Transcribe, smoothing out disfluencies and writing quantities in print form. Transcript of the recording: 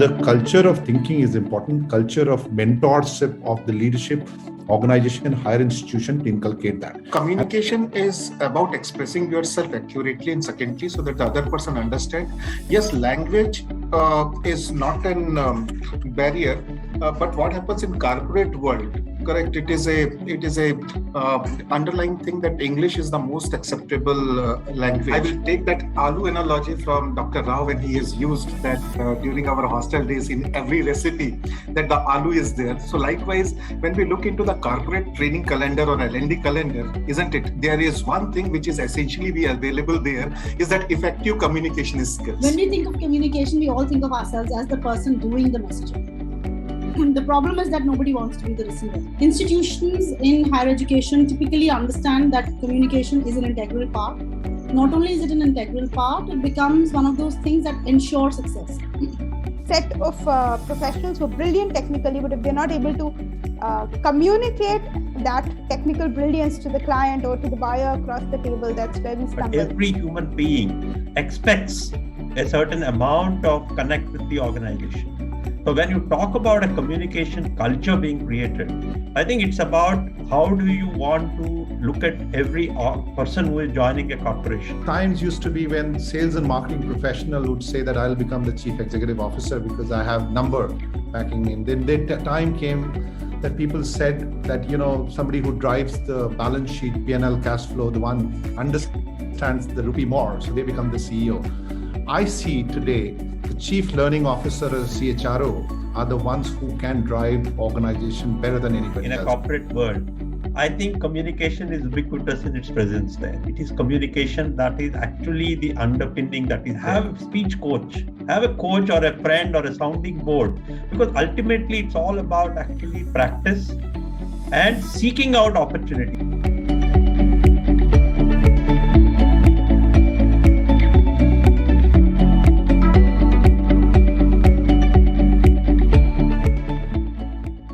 the culture of thinking is important, culture of mentorship of the leadership, organization, higher institution to inculcate that. Communication is about expressing yourself accurately and succinctly so that the other person understands. Yes, language is not an barrier, but what happens in corporate world? Correct. It is a underlying thing that English is the most acceptable language. I will take that aloo analogy from Dr. Rao when he has used that during our hostel days in every recipe that the aloo is there. So likewise, when we look into the corporate training calendar or L&D calendar, isn't it? There is one thing which is essentially be available there is that effective communication skills. When we think of communication, we all think of ourselves as the person doing the messaging. The problem is that nobody wants to be the receiver. Institutions in higher education typically understand that communication is an integral part. Not only is it an integral part, it becomes one of those things that ensure success. Set of professionals who are brilliant technically, but if they're not able to communicate that technical brilliance to the client or to the buyer across the table, that's where we stumble. Every human being expects a certain amount of connect with the organization. So when you talk about a communication culture being created, I think it's about how do you want to look at every person who is joining a corporation. Times used to be when sales and marketing professional would say that I'll become the chief executive officer because I have number backing me. Then the time came that people said that, somebody who drives the balance sheet, P&L cash flow, the one understands the rupee more, so they become the CEO. I see today the chief learning officer or CHRO are the ones who can drive organization better than anybody else. In a corporate world, I think communication is ubiquitous in its presence there. It is communication that is actually the underpinning that is. Have a speech coach, have a coach or a friend or a sounding board, because ultimately it's all about actually practice and seeking out opportunity.